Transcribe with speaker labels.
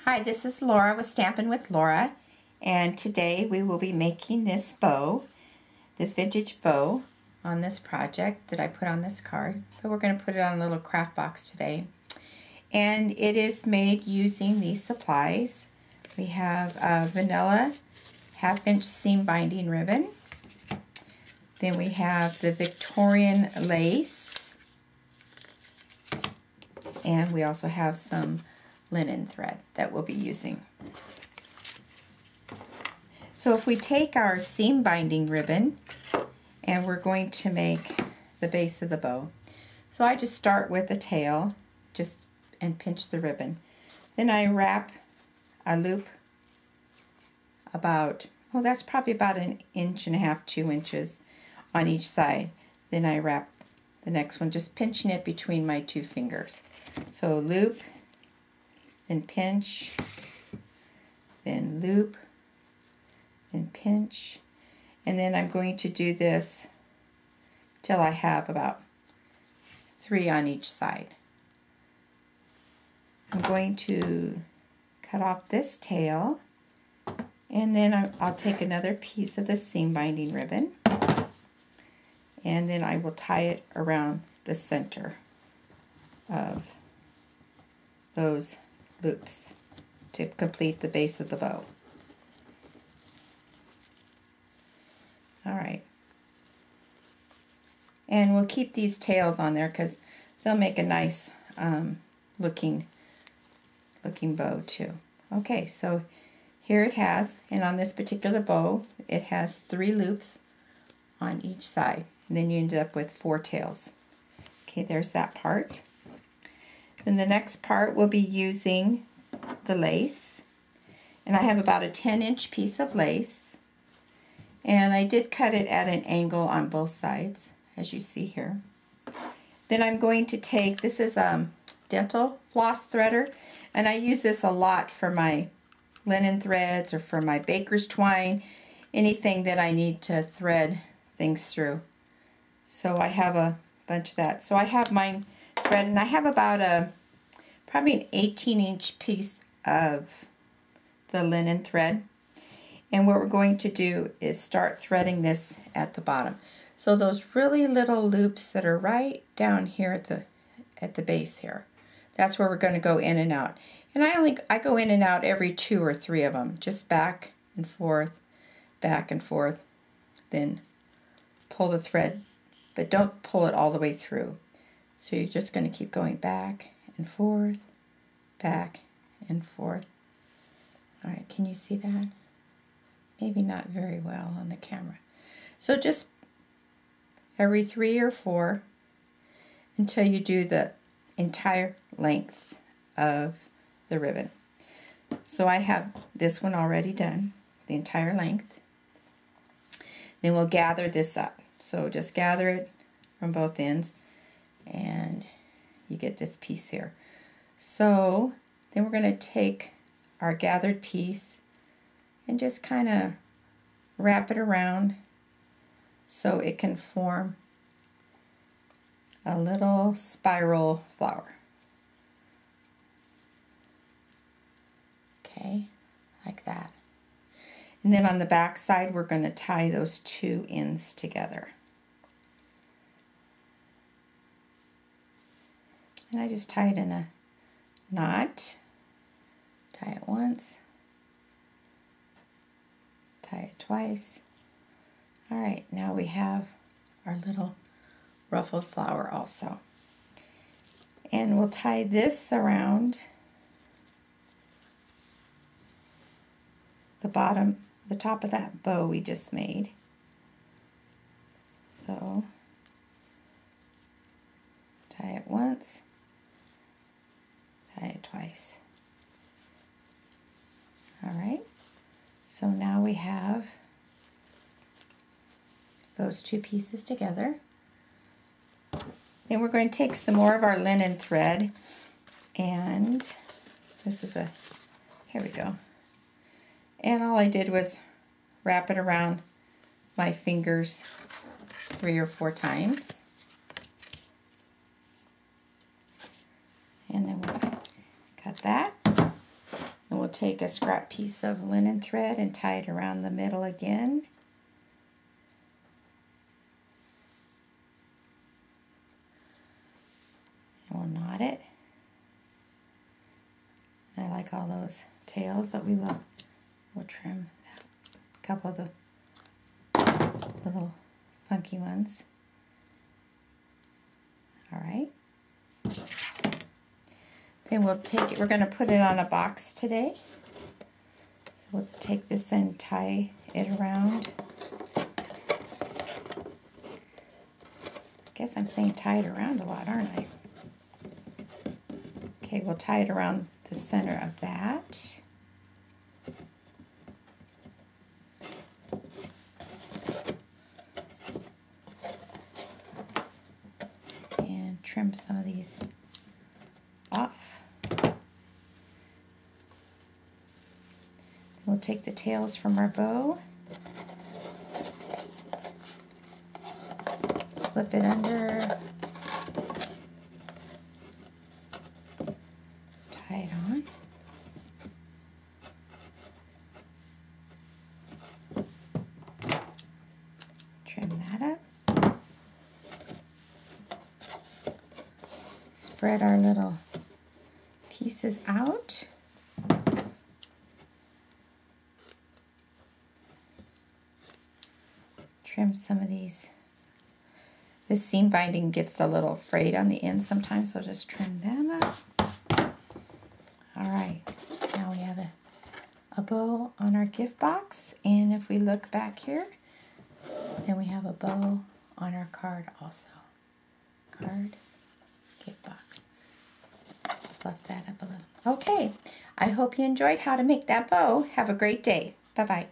Speaker 1: Hi, this is Laura with Stampin' with Laura, and today we will be making this bow, this vintage bow on this project that I put on this card. But we're going to put it on a little craft box today. And it is made using these supplies. We have a vanilla 1/2-inch seam binding ribbon. Then we have the Victorian lace. And we also have some linen thread that we'll be using. So if we take our seam binding ribbon and we're going to make the base of the bow. So I just start with the tail and pinch the ribbon. Then I wrap a loop about, that's probably about 1.5 inches, 2 inches on each side. Then I wrap the next one, just pinching it between my 2 fingers. So loop, then pinch, then loop, then pinch, and then I'm going to do this till I have about 3 on each side. I'm going to cut off this tail, and then I'll take another piece of the seam binding ribbon, and then I will tie it around the center of those loops to complete the base of the bow. Alright. And we'll keep these tails on there because they'll make a nice looking bow too. Okay, so here it has, and on this particular bow, it has 3 loops on each side. And then you end up with 4 tails. Okay, there's that part. Then the next part we'll be using the lace, and I have about a 10-inch piece of lace, and I did cut it at an angle on both sides, as you see here. Then I'm going to take, this is a dental floss threader, and I use this a lot for my linen threads or for my baker's twine, anything that I need to thread things through. So I have a bunch of that. So I have mine thread, and I have about probably an 18-inch piece of the linen thread. And what we're going to do is start threading this at the bottom. So those really little loops that are right down here at the base here, that's where we're going to go in and out. And I go in and out every 2 or 3 of them, just back and forth, then pull the thread, but don't pull it all the way through. So you're just going to keep going back and forth, back and forth. All right, can you see that? Maybe not very well on the camera. So just every 3 or 4 until you do the entire length of the ribbon. So I have this one already done, the entire length. Then we'll gather this up. So just gather it from both ends, and you get this piece here. So then we're going to take our gathered piece and just kind of wrap it around so it can form a little spiral flower. Okay, like that. And then on the back side, we're going to tie those 2 ends together. And I just tie it in a knot. Tie it once. Tie it twice. All right, now we have our little ruffled flower also. And we'll tie this around the bottom, the top of that bow we just made. So tie it once, tie it twice. All right, so now we have those 2 pieces together. Then we're going to take some more of our linen thread, and this is here we go. And all I did was wrap it around my fingers 3 or 4 times. And then we'll cut that. And take a scrap piece of linen thread and tie it around the middle again. And we'll knot it. I like all those tails, but we'll trim a couple of the little funky ones. All right. Then we'll take it, we're going to put it on a box today. So we'll take this and tie it around. I guess I'm saying tie it around a lot, aren't I? Okay, we'll tie it around the center of that. And trim some of these off. We'll take the tails from our bow, slip it under, tie it on. Trim that up. Spread our little pieces out. Trim some of these. This seam binding gets a little frayed on the end sometimes, so just trim them up. All right, now we have a bow on our gift box, and if we look back here, then we have a bow on our card also. Card, gift box. Fluff that up a little. Okay, I hope you enjoyed how to make that bow. Have a great day. Bye-bye.